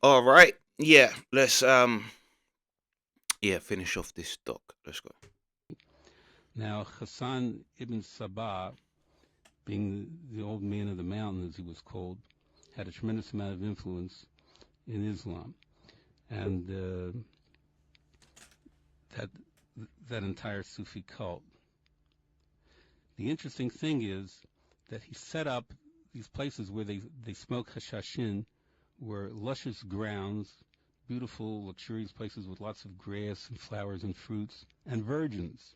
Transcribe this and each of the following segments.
All right. Yeah. Let's finish off this doc. Let's go. Now, Hassan ibn Sabah, being the old man of the mountain, as he was called, had a tremendous amount of influence in Islam, and that that entire Sufi cult. The interesting thing is that he set up these places where they smoke hashashin, were luscious grounds, beautiful, luxurious places with lots of grass and flowers and fruits, and virgins.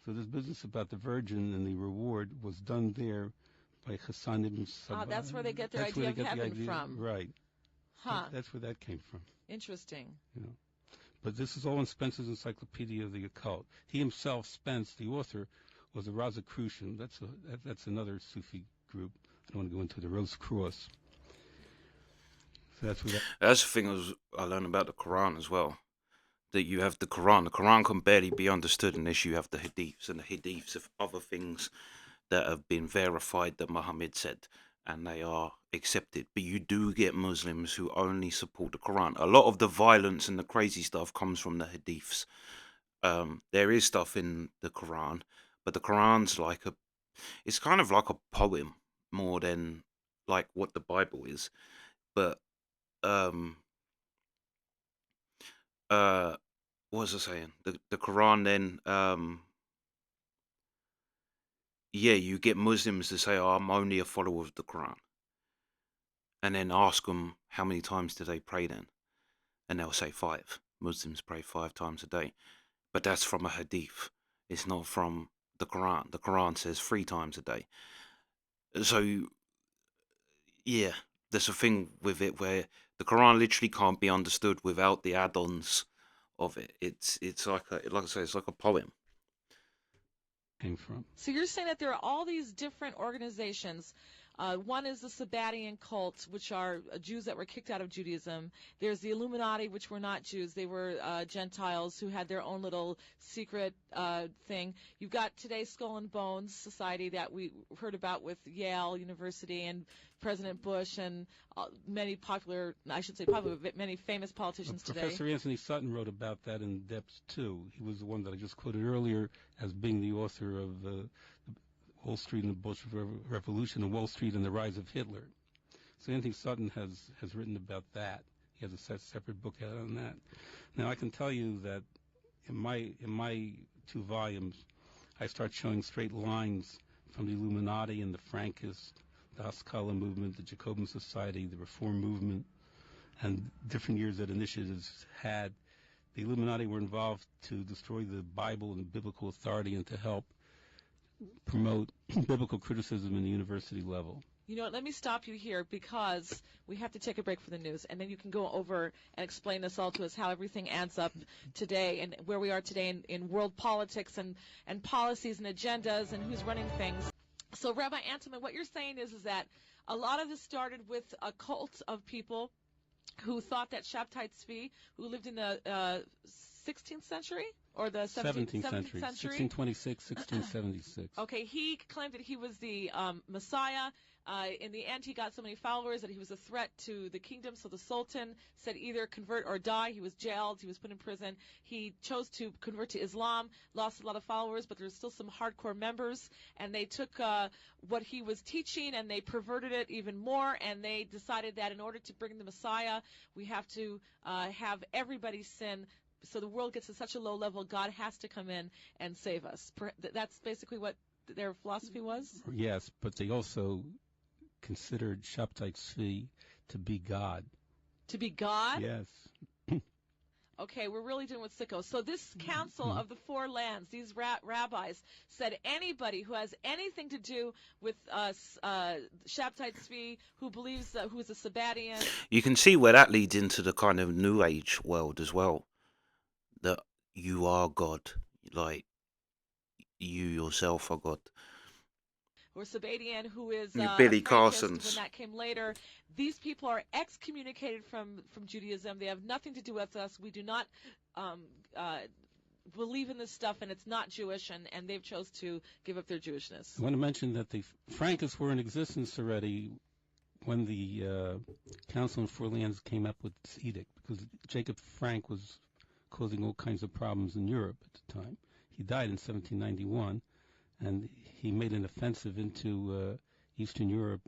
So this business about the virgin and the reward was done there by Hassan ibn Sabah. That's where they get their That's where idea they of get the heaven idea, from. right? Huh. That's where that came from. Interesting. You know. But this is all in Spencer's Encyclopedia of the Occult. He himself, Spence, the author, was a Rosicrucian. That's another Sufi group. I don't want to go into the Rose Cross. So that's where that. That's the thing I learned about the Quran as well. That you have the Quran. The Quran can barely be understood unless you have the Hadiths, and the Hadiths of other things that have been verified that Muhammad said, and they are accepted. But you do get Muslims who only support the Quran. A lot of the violence and the crazy stuff comes from the Hadiths. There is stuff in the Quran, but the Quran's it's kind of like a poem more than like what the Bible is. But um, uh, what was I saying? The Quran then you get Muslims to say, "Oh, I'm only a follower of the Quran," and then ask them how many times do they pray then, and they'll say five. Muslims pray 5 times a day, but that's from a hadith. It's not from the Quran. The Quran says 3 times a day. So yeah, there's a thing with it where the Quran literally can't be understood without the add-ons of it. It's like I say, it's like a poem. Came from. So you're saying that there are all these different organizations. One is the Sabbatian cult, which are Jews that were kicked out of Judaism. There's the Illuminati, which were not Jews. They were Gentiles who had their own little secret thing. You've got today's Skull and Bones Society that we heard about with Yale University and President Bush and many popular, I should say popular, but many famous politicians today. Professor Anthony Sutton wrote about that in depth too. He was the one that I just quoted earlier as being the author of Wall Street and the Bolshevik Revolution and Wall Street and the Rise of Hitler. So Anthony Sutton has written about that. He has a separate book out on that. Now I can tell you that in my 2 volumes, I start showing straight lines from the Illuminati and the Frankists, the Haskalah movement, the Jacobin Society, the Reform movement, and different years that initiatives had. The Illuminati were involved to destroy the Bible and biblical authority and to help promote biblical criticism in the university level. You know what, let me stop you here because we have to take a break for the news, and then you can go over and explain this all to us, how everything adds up today and where we are today in world politics and policies and agendas and who's running things. So, Rabbi Antelman, what you're saying is that a lot of this started with a cult of people who thought that Shabtai Tzvi, who lived in the 16th century or the 17th century, 1626, 1676. Okay, he claimed that he was the Messiah. In the end, he got so many followers that he was a threat to the kingdom. So the Sultan said either convert or die. He was jailed. He was put in prison. He chose to convert to Islam, lost a lot of followers, but there's still some hardcore members. And they took what he was teaching and they perverted it even more. And they decided that in order to bring the Messiah, we have to have everybody sin. So the world gets to such a low level, God has to come in and save us. That's basically what their philosophy was? Yes, but they also considered Shabtai Tzvi to be God. To be God? Yes. Okay, we're really doing with sickos. So this council of the 4 lands, these rabbis, said anybody who has anything to do with Shabtai Tzvi, who believes, who is a Sabbatian. You can see where that leads into the kind of New Age world as well. That you are God, like you yourself are God. Or Sabbatian, who is Billy Frankist, Carson's. when that came later. These people are excommunicated from Judaism. They have nothing to do with us. We do not believe in this stuff, and it's not Jewish, and they've chose to give up their Jewishness. I want to mention that the Frankists were in existence already when the Council on Foreign Lands came up with this edict, because Jacob Frank was causing all kinds of problems in Europe at the time. He died in 1791, and he made an offensive into Eastern Europe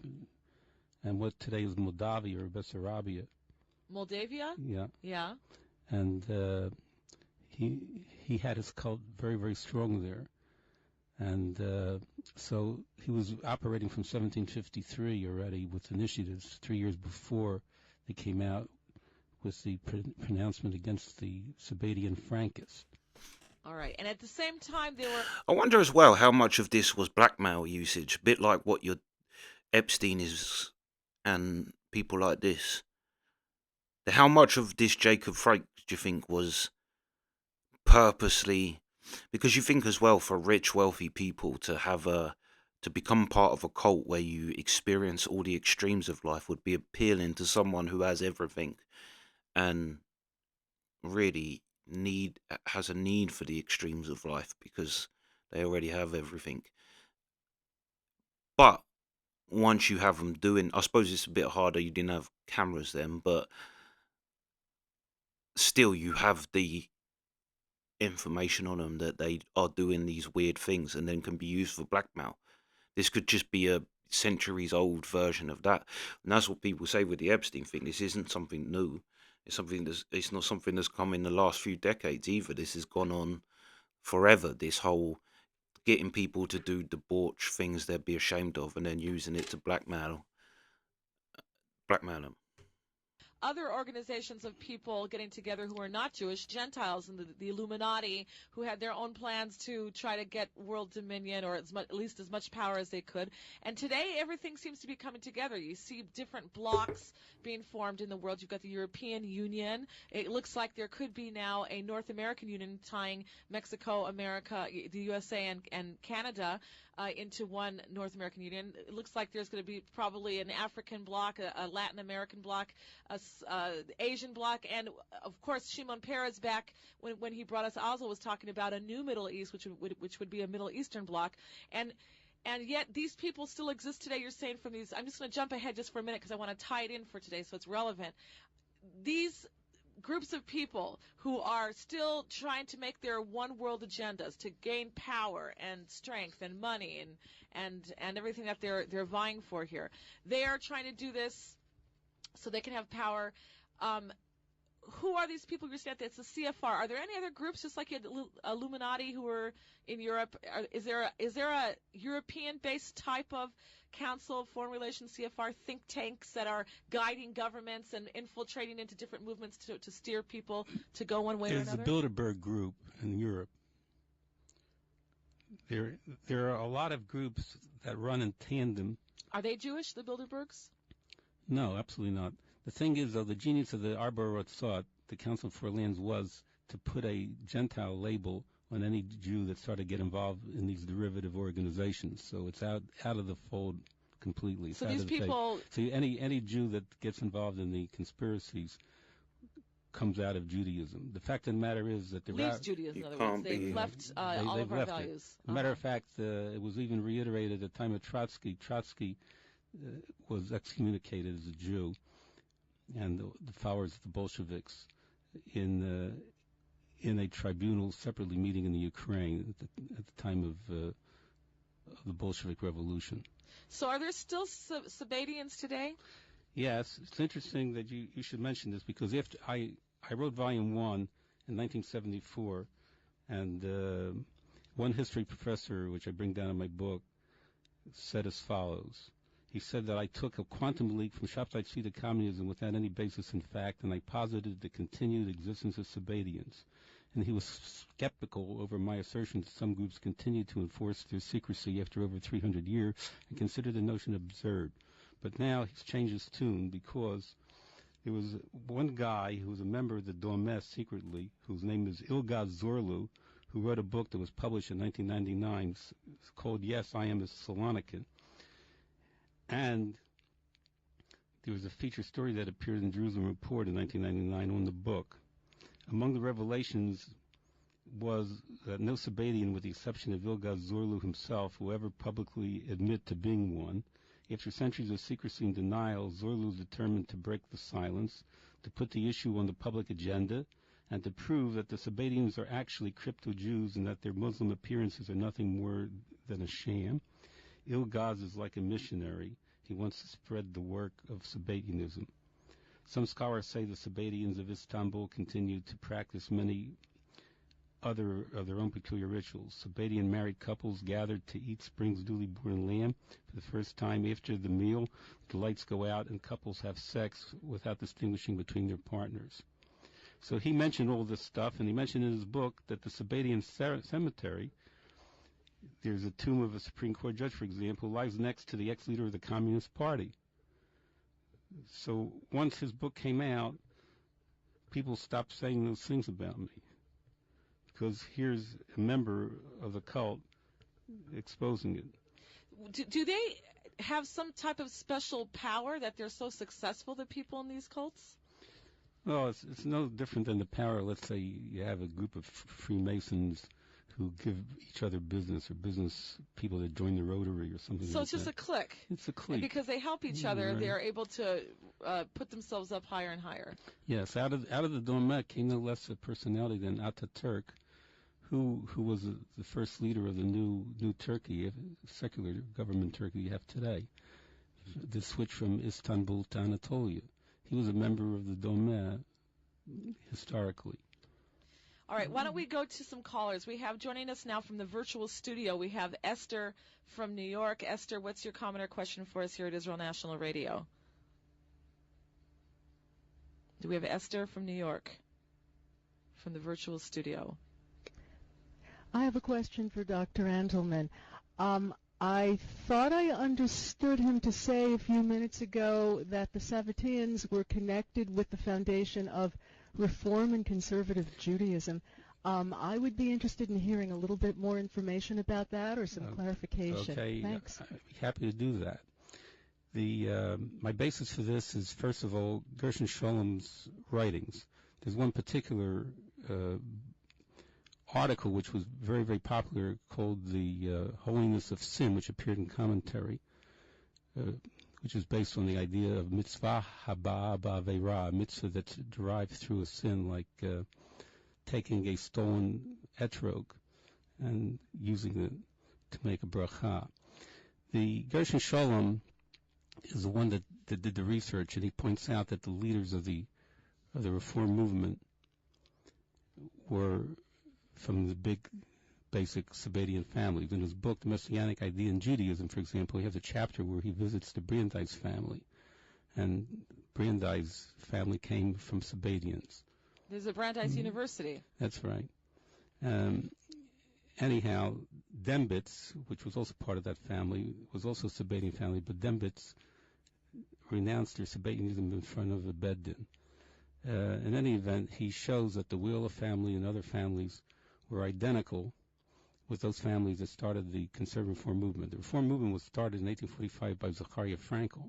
and what today is Moldavia or Bessarabia. Moldavia? Yeah. Yeah. And he had his cult very, very strong there. And so he was operating from 1753 already with initiatives 3 years before they came out with the pronouncement against the Sabatian Frankists. All right. And at the same time, they were... I wonder as well how much of this was blackmail usage, a bit like what your Epstein is and people like this. How much of this Jacob Frank do you think was purposely, because you think as well for rich, wealthy people to have to become part of a cult where you experience all the extremes of life would be appealing to someone who has everything and really has a need for the extremes of life because they already have everything. But once you have them doing, I suppose it's a bit harder, you didn't have cameras then, but still you have the information on them that they are doing these weird things and then can be used for blackmail. This could just be a centuries old version of that. And that's what people say with the Epstein thing. This isn't something new. It's not something that's come in the last few decades either. This has gone on forever. This whole getting people to do debauch things they'd be ashamed of and then using it to blackmail them. Other organizations of people getting together who are not Jewish, Gentiles, and the Illuminati, who had their own plans to try to get world dominion or at least as much power as they could. And today, everything seems to be coming together. You see different blocks being formed in the world. You've got the European Union. It looks like there could be now a North American Union tying Mexico, America, the USA, and Canada into one North American Union. It looks like there's going to be probably an African bloc, a Latin American bloc, Asian bloc, and of course Shimon Peres back when he brought us Oslo was talking about a new Middle East, which would be a Middle Eastern bloc, and yet these people still exist today. You're saying from these. I'm just going to jump ahead just for a minute because I want to tie it in for today, so it's relevant. These groups of people who are still trying to make their one world agendas to gain power and strength and money and everything that they're vying for here. They are trying to do this so they can have power. Who are these people you're saying that it's the CFR? Are there any other groups just like Illuminati who are in Europe? Is there a European-based type of Council of Foreign Relations CFR think tanks that are guiding governments and infiltrating into different movements to steer people to go one way or another? There's the Bilderberg group in Europe. There are a lot of groups that run in tandem. Are they Jewish, the Bilderbergs? No, absolutely not. The thing is, though, the genius of the Arbor thought, the Council for Lands, was to put a Gentile label on any Jew that started to get involved in these derivative organizations. So it's out of the fold completely. It's so out these of the people... So any Jew that gets involved in the conspiracies comes out of Judaism. The fact of the matter is that leaves Judaism, in other words. They've left all of our values. As a matter of fact, it was even reiterated at the time of Trotsky. Trotsky was excommunicated as a Jew, and the followers of the Bolsheviks in a tribunal separately meeting in the Ukraine at the time of the Bolshevik Revolution. So are there still Sabatians today? Yes. It's interesting that you should mention this because after I wrote Volume 1 in 1974, and one history professor, which I bring down in my book, said as follows. He said that I took a quantum leap from Shopside Street to communism without any basis in fact, and I posited the continued existence of Sabatians. And he was skeptical over my assertion that some groups continued to enforce their secrecy after over 300 years and considered the notion absurd. But now he's changed his tune because there was one guy who was a member of the Domes secretly, whose name is Ilgaz Zorlu, who wrote a book that was published in 1999 called Yes, I Am a Salonican. And there was a feature story that appeared in Jerusalem Report in 1999 on the book. Among the revelations was that no Sabatian, with the exception of Ilgaz Zorlu himself, will ever publicly admit to being one. After centuries of secrecy and denial, Zorlu is determined to break the silence, to put the issue on the public agenda, and to prove that the Sabbateans are actually crypto-Jews and that their Muslim appearances are nothing more than a sham. Ilgaz is like a missionary. He wants to spread the work of Sabbatianism. Some scholars say the Sabbatians of Istanbul continued to practice many other of their own peculiar rituals. Sabbatian married couples gathered to eat spring's newly born lamb for the first time. After the meal, the lights go out and couples have sex without distinguishing between their partners. So he mentioned all this stuff, and he mentioned in his book that the Sabbatian cemetery, there's a tomb of a Supreme Court judge, for example, lies next to the ex-leader of the Communist Party. So once his book came out, people stopped saying those things about me, because here's a member of the cult exposing it. Do they have some type of special power that they're so successful, the people in these cults? Well, it's no different than the power, let's say you have a group of Freemasons who give each other business, or business people that join the Rotary or something like that. So it's just a clique. It's a clique. And because they help each other, Right. they're able to put themselves up higher and higher. Yes, out of the Domet came no less a personality than Ataturk, who was the first leader of the new Turkey, secular government Turkey you have today. The switch from Istanbul to Anatolia. He was a member of the Domet historically. All right, why don't we go to some callers? We have joining us now from the virtual studio. We have Esther from New York. Esther, what's your comment or question for us here at Israel National Radio? Do we have Esther from New York from the virtual studio? I have a question for Dr. Antelman. I thought I understood him to say a few minutes ago that the Sabbateans were connected with the foundation of Reform and Conservative Judaism. I would be interested in hearing a little bit more information about that, or some clarification. Okay, Thanks. I'd be happy to do that. My basis for this is, first of all, Gershon Sholom's writings. There's one particular article which was very, very popular called The Holiness of Sin, which appeared in commentary, which is based on the idea of mitzvah haba ba'aveira, a mitzvah that's derived through a sin, like taking a stolen etrog and using it to make a bracha. The Gershon Sholom is the one that did the research, and he points out that the leaders of the Reform movement were from the big, basic Sabbatian families. In his book, The Messianic Idea in Judaism, for example, he has a chapter where he visits the Brandeis family, and Brandeis family came from Sabbatians. There's a Brandeis University. That's right. Anyhow, Dembitz, which was also part of that family, was also a Sabbatian family, but Dembitz renounced their Sabbatianism in front of a Beddin. In any event, he shows that the Wheeler family and other families were identical with those families that started the conservative reform movement. The reform movement was started in 1845 by Zachariah Frankel,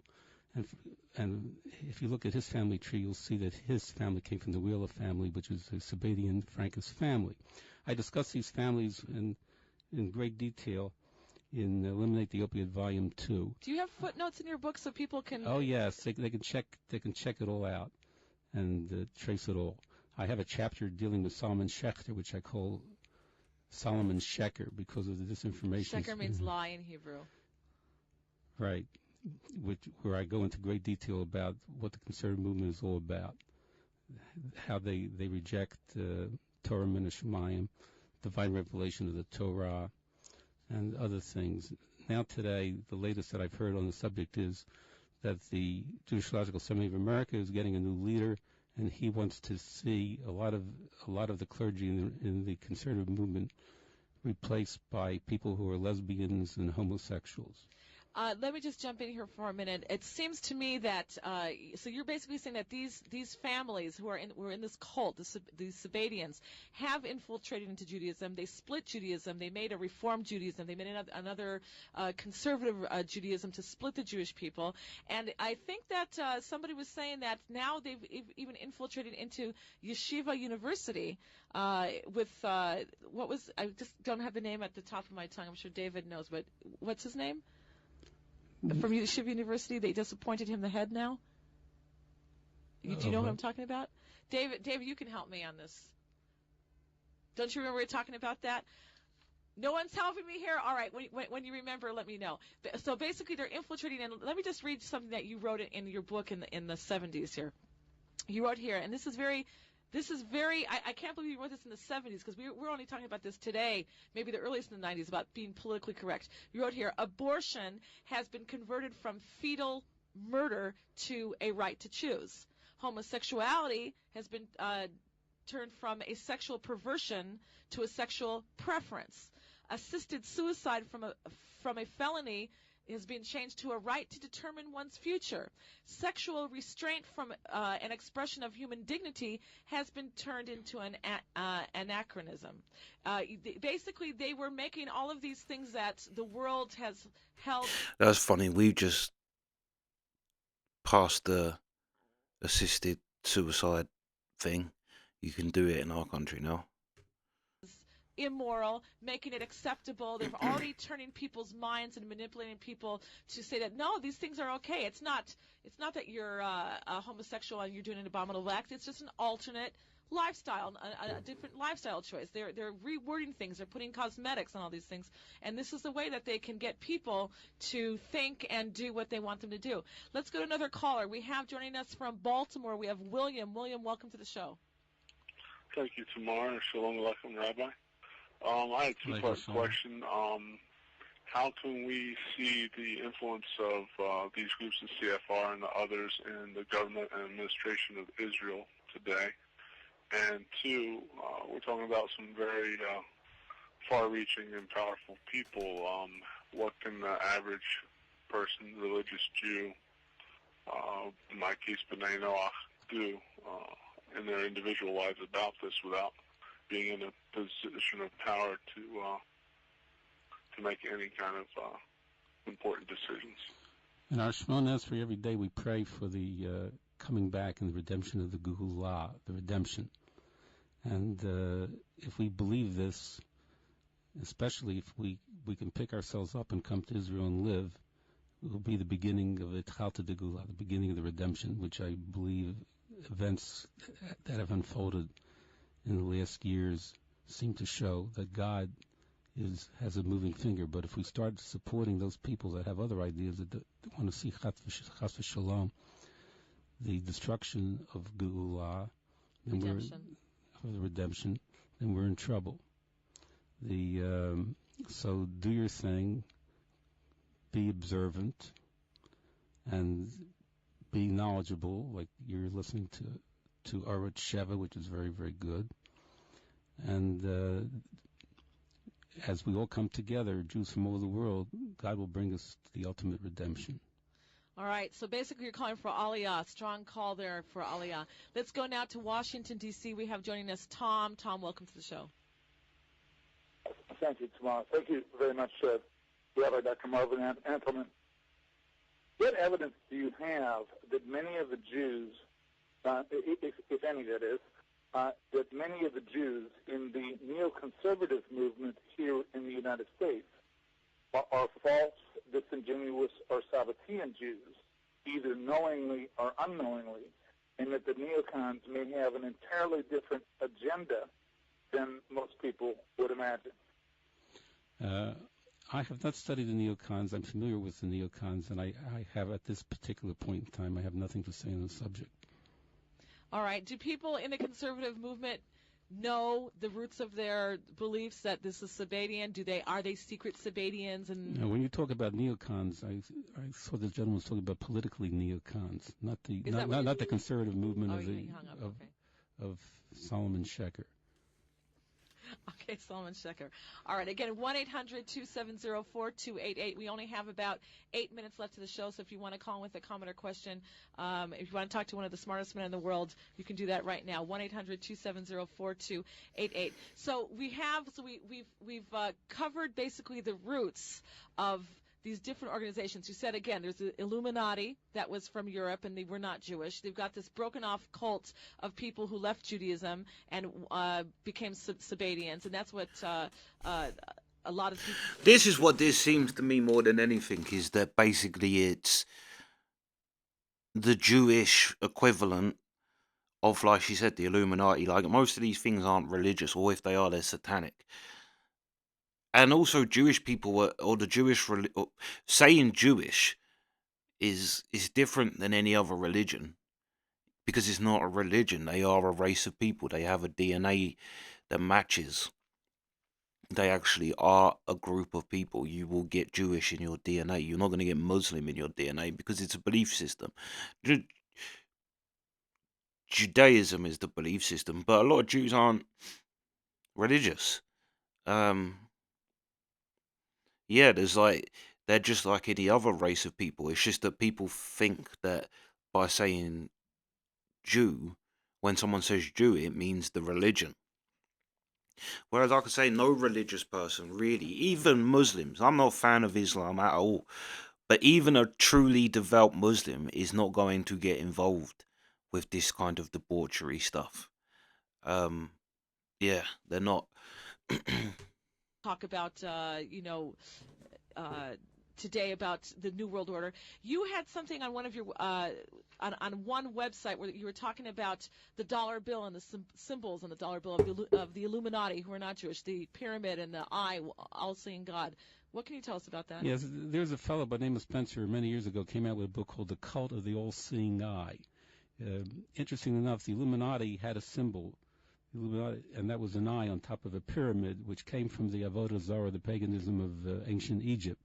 and if you look at his family tree, you'll see that his family came from the Wheeler family, which is a Sabbatian Frankist family. I discuss these families in great detail in Eliminate the Opiate Volume 2. Do you have footnotes in your book so people can... Oh yes, they can check it all out and trace it all. I have a chapter dealing with Solomon Schechter, which I call Solomon Sheker because of the disinformation. Sheker means lie in Hebrew. Right, where I go into great detail about what the conservative movement is all about, how they reject Torah min Shemayim, divine revelation of the Torah, and other things. Now today, the latest that I've heard on the subject is that the Jewish Theological Seminary of America is getting a new leader, and he wants to see a lot of the clergy in the conservative movement replaced by people who are lesbians and homosexuals. Let me just jump in here for a minute. It seems to me that so you're basically saying that these families who were in this cult, these Sabbatians, have infiltrated into Judaism. They split Judaism. They made a Reform Judaism. They made another conservative Judaism to split the Jewish people. And I think that somebody was saying that now they've even infiltrated into Yeshiva University with what was, I just don't have the name at the top of my tongue. I'm sure David knows, but what's his name? from Yeshiva University. They just appointed him the head now. Do you know who I'm talking about? David, you can help me on this. Don't you remember we were talking about that? No one's helping me here? All right, when you remember, let me know. So basically they're infiltrating, and let me just read something that you wrote in your book in the 70s here. You wrote here, and this is very, I can't believe you wrote this in the 70s, because we're only talking about this today, maybe the earliest in the 90s, about being politically correct. You wrote here, abortion has been converted from fetal murder to a right to choose. Homosexuality has been turned from a sexual perversion to a sexual preference. Assisted suicide from a felony has been changed to a right to determine one's future. Sexual restraint from an expression of human dignity has been turned into an anachronism. Basically, they were making all of these things that the world has held. That's funny. We just passed the assisted suicide thing. You can do it in our country now. Immoral, making it acceptable. They're already turning people's minds and manipulating people to say that no, these things are okay. It's not that you're a homosexual and you're doing an abominable act. It's just an alternate lifestyle, a different lifestyle choice. They're rewording things. They're putting cosmetics on all these things, and this is the way that they can get people to think and do what they want them to do. Let's go to another caller. We have joining us from Baltimore. We have William. William, welcome to the show. Thank you, Tamar. Shalom Aleichem, Rabbi. I had a two-part question. How can we see the influence of these groups in CFR and the others in the government and administration of Israel today? And two, we're talking about some very far-reaching and powerful people. What can the average person, religious Jew, in my case, B'nai Noach, do in their individual lives about this without being in a position of power to make any kind of important decisions? In our Shemona Esrei, every day we pray for the coming back and the redemption of the Geulah, the redemption. And if we believe this, especially if we can pick ourselves up and come to Israel and live, it will be the beginning of the Tchalta de Geulah, the beginning of the redemption, which I believe events that have unfolded in the last years seem to show that God has a moving finger. But if we start supporting those people that have other ideas that want to see Chas v'Shalom, the destruction of Geulah, the redemption, then we're in trouble. So do your thing, be observant, and be knowledgeable, like you're listening to Arat Sheva, which is very, very good. And as we all come together, Jews from all over the world, God will bring us to the ultimate redemption. All right, so basically you're calling for Aliyah, strong call there for Aliyah. Let's go now to Washington, D.C. We have joining us Tom. Tom, welcome to the show. Thank you, Tamar. Thank you very much, Rabbi Dr. Marvin Antelman. What evidence do you have that many of the Jews, if any that is, that many of the Jews in the neoconservative movement here in the United States are false, disingenuous, or Sabbatean Jews, either knowingly or unknowingly, and that the neocons may have an entirely different agenda than most people would imagine? I have not studied the neocons. I'm familiar with the neocons, and I have, at this particular point in time, I have nothing to say on the subject. All right. Do people in the conservative movement know the roots of their beliefs that this is Sabbatian? Are they secret Sabbatians? And when you talk about neocons, I saw the gentleman was talking about politically neocons, not the conservative movement of Solomon Sheker. Okay, Solomon Sheker. All right, again, 1-800-270-4288. We only have about 8 minutes left of the show, so if you want to call in with a comment or question, if you want to talk to one of the smartest men in the world, you can do that right now, 1-800-270-4288. So we've covered basically the roots of these different organizations. You said, again, there's the Illuminati that was from Europe, and they were not Jewish. They've got this broken-off cult of people who left Judaism and became Sabbatians, and that's what a lot of people. This is what this seems to me more than anything, is that basically it's the Jewish equivalent of, like she said, the Illuminati. Like, most of these things aren't religious, or if they are, they're satanic. And also, Jewish people or the Jewish saying Jewish is different than any other religion, because it's not a religion. They are a race of people. They have a DNA that matches. They actually are a group of people. You will get Jewish in your DNA. You're not going to get Muslim in your DNA, because it's a belief system. Judaism is the belief system, but a lot of Jews aren't religious. Yeah, they're just like any other race of people. It's just that people think that by saying Jew, when someone says Jew, it means the religion. Whereas I could say no religious person, really, even Muslims. I'm not a fan of Islam at all, but even a truly devout Muslim is not going to get involved with this kind of debauchery stuff. Yeah, they're not. Talk about, today about the New World Order. You had something on one of your on one website where you were talking about the dollar bill and the symbols on the dollar bill of the Illuminati, who are not Jewish, the pyramid and the eye, all-seeing God. What can you tell us about that? Yes, there's a fellow by the name of Spencer many years ago came out with a book called The Cult of the All-Seeing Eye. Interesting enough, the Illuminati had a symbol, and that was an eye on top of a pyramid, which came from the Avodah Zarah, the paganism of ancient Egypt.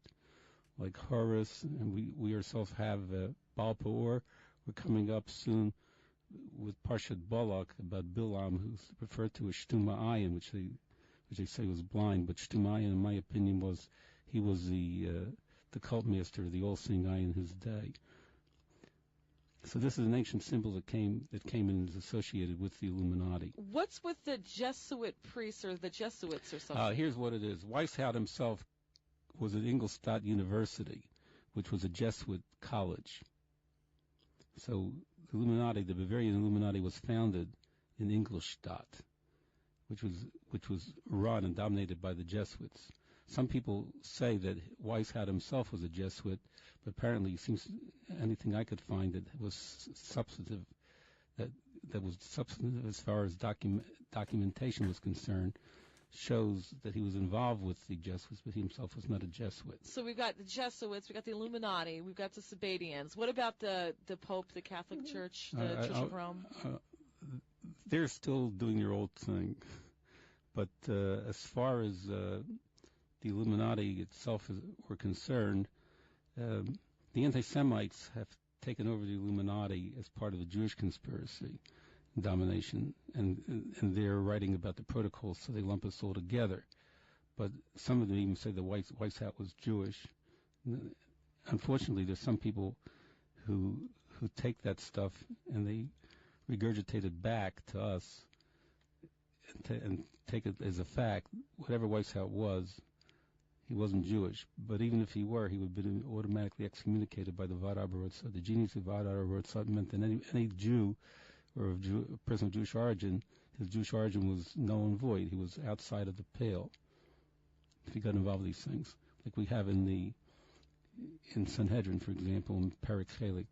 Like Horus, and we ourselves have Baal Peor. We're coming up soon with Parshat Balak about Bilam, who's referred to as Shtuma Ayin, which they say was blind, but Shtuma Ayin, in my opinion, he was the cult master, the all-seeing eye in his day. So this is an ancient symbol that came in and is associated with the Illuminati. What's with the Jesuit priests or the Jesuits or something? Here's what it is. Weishaupt himself was at Ingolstadt University, which was a Jesuit college. So the Illuminati, the Bavarian Illuminati, was founded in Ingolstadt, which was run and dominated by the Jesuits. Some people say that Weishaupt himself was a Jesuit, but apparently it seems anything I could find that was substantive, that was substantive as far as documentation was concerned, shows that he was involved with the Jesuits, but he himself was not a Jesuit. So we've got the Jesuits, we've got the Illuminati, we've got the Sabbateans. What about the Pope, the Catholic Church, the Church of Rome? They're still doing their old thing. But as far as the Illuminati itself were concerned, the anti-Semites have taken over the Illuminati as part of the Jewish conspiracy. Domination, and they're writing about the protocols, so they lump us all together. But some of them even say the Weishaupt was Jewish. Unfortunately, there's some people who take that stuff and they regurgitate it back to us and take it as a fact. Whatever Weishaupt was, he wasn't Jewish. But even if he were, he would have been automatically excommunicated by the Vad Abarotzah. The genius of Vad Abarotzah meant that any Jew or a person of Jewish origin, his Jewish origin was null and void. He was outside of the pale if he got involved in these things. Like we have in Sanhedrin, for example, in Perek Chelik,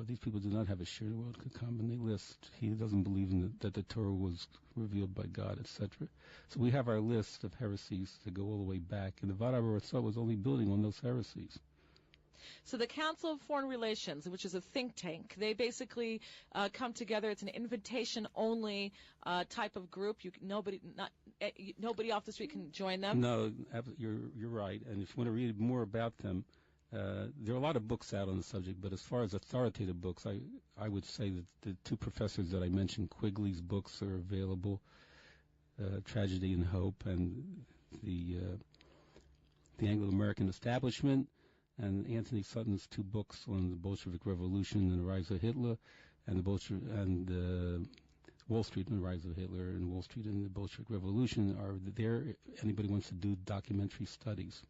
these people do not have a shared world kakam, and they list, he doesn't believe that the Torah was revealed by God, etc. So we have our list of heresies that go all the way back, and the Vad Abarotzah was only building on those heresies. So the Council of Foreign Relations, which is a think tank, they basically come together. It's an invitation-only type of group. Nobody off the street can join them. No, you're right. And if you want to read more about them, there are a lot of books out on the subject. But as far as authoritative books, I would say that the two professors that I mentioned, Quigley's books are available, Tragedy and Hope, and the Anglo-American Establishment, and Anthony Sutton's two books on the Bolshevik Revolution and the Rise of Hitler, and Wall Street and the Rise of Hitler, and Wall Street and the Bolshevik Revolution are there. Anybody wants to do documentary studies.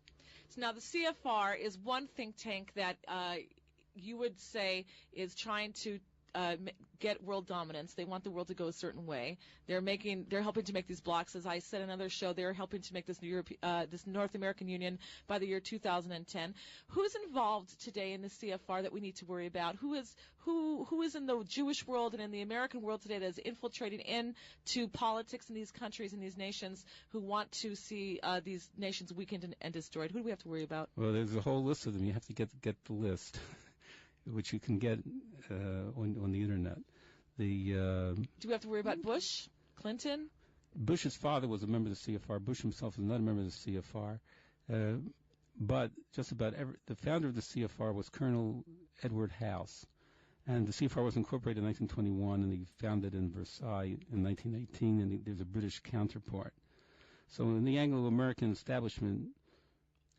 So now the CFR is one think tank that you would say is trying to get world dominance. They want the world to go a certain way. They're helping to make these blocks. As I said in another show, they're helping to make this this North American Union by the year 2010. Who's involved today in the CFR that we need to worry about? Who is in the Jewish world and in the American world today that is infiltrating into politics in these countries and these nations who want to see these nations weakened and destroyed? Who do we have to worry about? Well, there's a whole list of them. You have to get the list, which you can get on the internet. Do we have to worry about Bush, Clinton? Bush's father was a member of the CFR. Bush himself is not a member of the CFR. But just about the founder of the CFR was Colonel Edward House. And the CFR was incorporated in 1921, and he founded in Versailles in 1918, and there's a British counterpart. So in the Anglo-American establishment,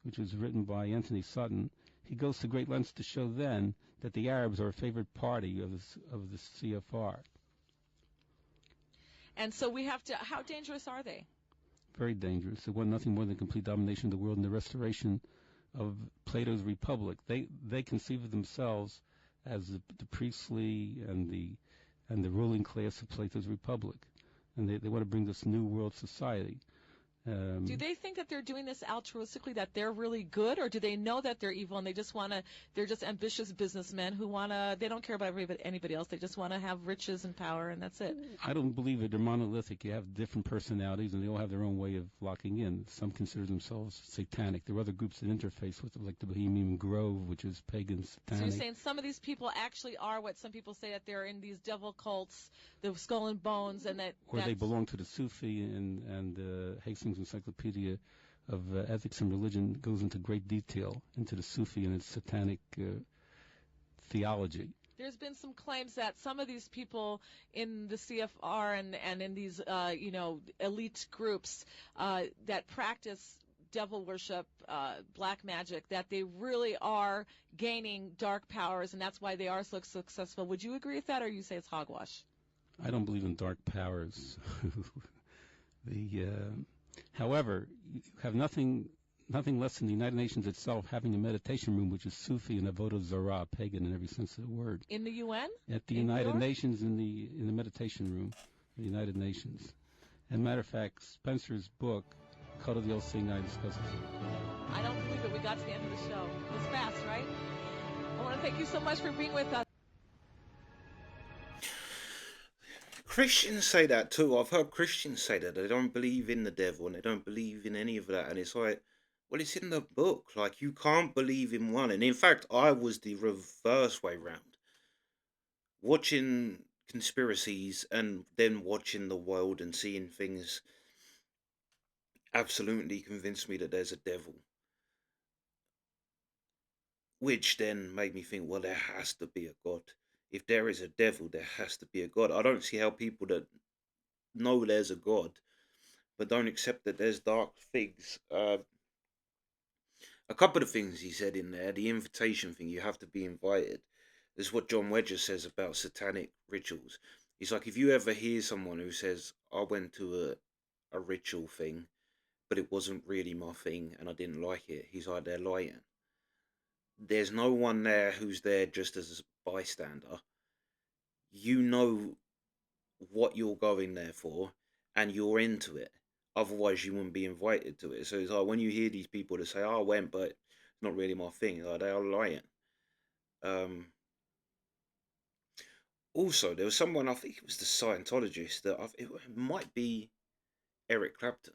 which was written by Anthony Sutton, he goes to great lengths to show then that the Arabs are a favored party of the CFR. And so we have to, how dangerous are they? Very dangerous. They want nothing more than complete domination of the world and the restoration of Plato's Republic. They conceive of themselves as the priestly and the ruling class of Plato's Republic, and they want to bring this new world society. Do they think that they're doing this altruistically, that they're really good, or do they know that they're evil and they're just ambitious businessmen who they don't care about anybody else, they just want to have riches and power, and that's it? I don't believe it. They're monolithic. You have different personalities, and they all have their own way of locking in. Some consider themselves satanic. There are other groups that interface with them, like the Bohemian Grove, which is pagan satanic. So you're saying some of these people actually are what some people say, that they're in these devil cults, the Skull and Bones, and or they belong to the Sufi, and Hastings Encyclopedia of Ethics and Religion goes into great detail into the Sufi and its satanic theology. There's been some claims that some of these people in the CFR and in these elite groups that practice devil worship, black magic, that they really are gaining dark powers, and that's why they are so successful. Would you agree with that, or you say it's hogwash? I don't believe in dark powers. However, you have nothing less than the United Nations itself having a meditation room, which is Sufi and Avodah Zarah, pagan in every sense of the word. In the UN? At the United Nations, in the meditation room, the United Nations. And matter of fact, Spencer's book, Code of the Old Sinai, discusses it. I don't believe it. We got to the end of the show. It was fast, right? I want to thank you so much for being with us. Christians say that too. I've heard Christians say that they don't believe in the devil and they don't believe in any of that. And it's like, well, it's in the book. Like, you can't believe in one. And in fact, I was the reverse way round. Watching conspiracies and then watching the world and seeing things absolutely convinced me that there's a devil. Which then made me think, well, there has to be a God. If there is a devil, there has to be a God. I don't see how people that know there's a God, but don't accept that there's dark things. A couple of things he said in there, the invitation thing, you have to be invited. This is what John Wedger says about satanic rituals. He's like, if you ever hear someone who says, I went to a ritual thing, but it wasn't really my thing and I didn't like it, he's like, they're lying. There's no one there who's there just as a bystander. You know what you're going there for and you're into it. Otherwise, you wouldn't be invited to it. So it's like when you hear these people that say, oh, I went, but it's not really my thing, like, they are lying. Also, there was someone, I think it was the Scientologist, that it might be Eric Clapton.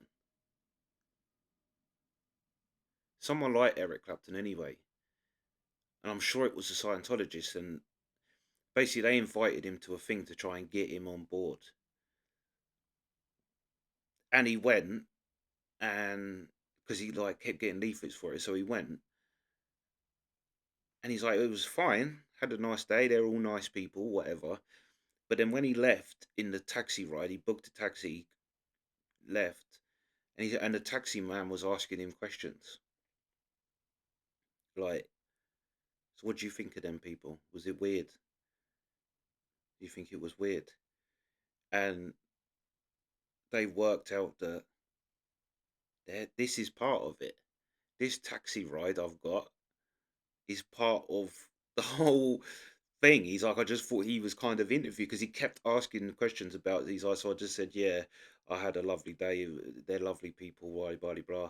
Someone like Eric Clapton anyway. And I'm sure it was a Scientologist, and basically they invited him to a thing to try and get him on board. And he went, and because he kept getting leaflets for it, so he went. And he's like, it was fine, had a nice day, they're all nice people, whatever. But then when he left in the taxi ride, he booked a taxi, left, and the taxi man was asking him questions. Like, so what do you think of them people? Was it weird? Do you think it was weird? And they worked out that this is part of it. This taxi ride I've got is part of the whole thing. He's like, I just thought he was kind of interviewed because he kept asking questions about these guys. So I just said, yeah, I had a lovely day. They're lovely people, blah, blah, blah.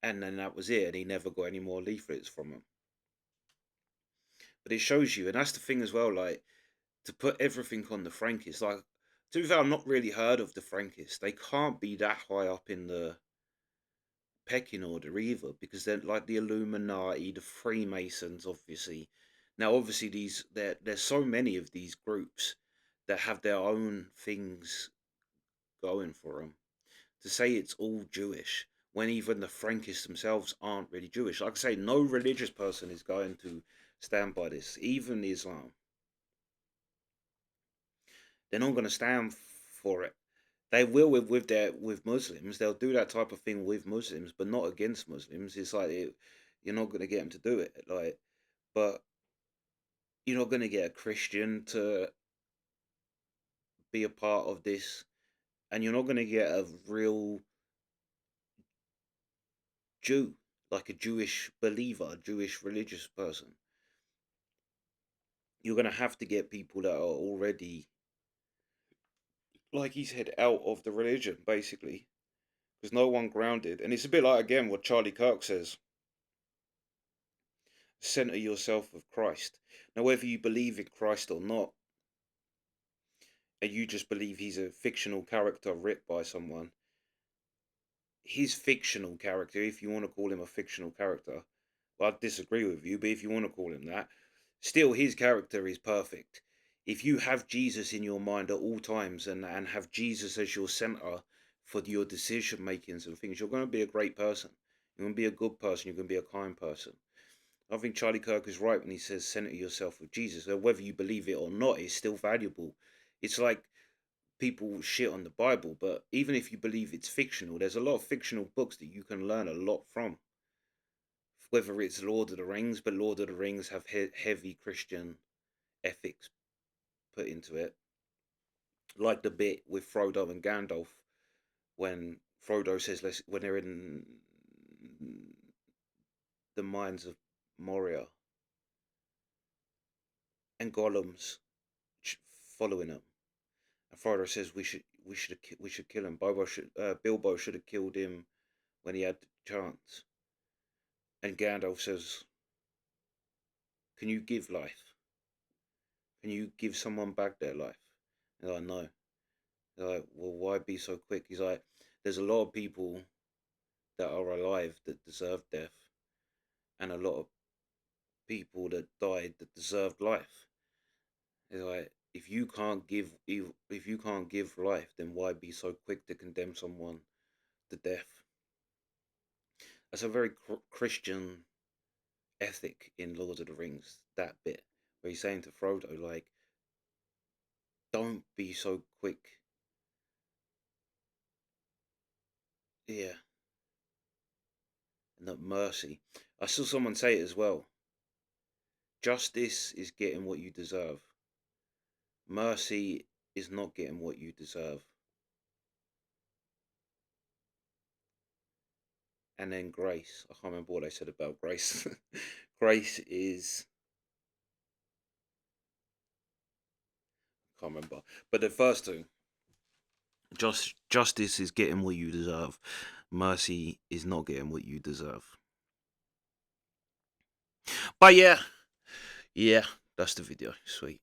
And then that was it. And he never got any more leaflets from them. But it shows you, and that's the thing as well, like, to put everything on the Frankists. Like, to be fair, I've not really heard of the Frankists. They can't be that high up in the pecking order either, because they're like the Illuminati, the Freemasons, obviously. Now, obviously, there's so many of these groups that have their own things going for them. To say it's all Jewish when even the Frankists themselves aren't really Jewish. Like I say, no religious person is going to stand by this, even Islam. They're not going to stand for it. They will with Muslims. They'll do that type of thing with Muslims, but not against Muslims. It's like you're not going to get them to do it. Like, but you're not going to get a Christian to be a part of this, and you're not going to get a real Jew, like a Jewish believer, a Jewish religious person. You're going to have to get people that are already, like he said, out of the religion, basically. There's no one grounded. And it's a bit like, again, what Charlie Kirk says: center yourself with Christ. Now, whether you believe in Christ or not, and you just believe he's a fictional character written by someone, his fictional character, if you want to call him a fictional character, well, I disagree with you, but if you want to call him that, still his character is perfect. If you have Jesus in your mind at all times and have Jesus as your center for your decision makings and things, you're going to be a great person. You're going to be a good person. You're going to be a kind person. I think Charlie Kirk is right when he says center yourself with Jesus. Whether you believe it or not, it's still valuable. It's like people shit on the Bible, but even if you believe it's fictional, there's a lot of fictional books that you can learn a lot from. Whether it's Lord of the Rings, but Lord of the Rings have heavy Christian ethics put into it. Like the bit with Frodo and Gandalf when Frodo says, when they're in the mines of Moria and Gollum's following them. And Frodo says we should kill him. Bilbo should have killed him when he had the chance. And Gandalf says, "Can you give life? Can you give someone back their life?" And I know. They're like, well, why be so quick? He's like, there's a lot of people that are alive that deserve death, and a lot of people that died that deserved life. He's like, if you can't give life, then why be so quick to condemn someone to death? That's a very Christian ethic in Lord of the Rings. That bit where he's saying to Frodo, like, don't be so quick. Yeah. And that mercy. I saw someone say it as well. Justice is getting what you deserve. Mercy is not getting what you deserve. And then grace. I can't remember what I said about grace. Grace is. I can't remember. But the first two. Justice is getting what you deserve. Mercy is not getting what you deserve. But yeah. Yeah, that's the video. Sweet.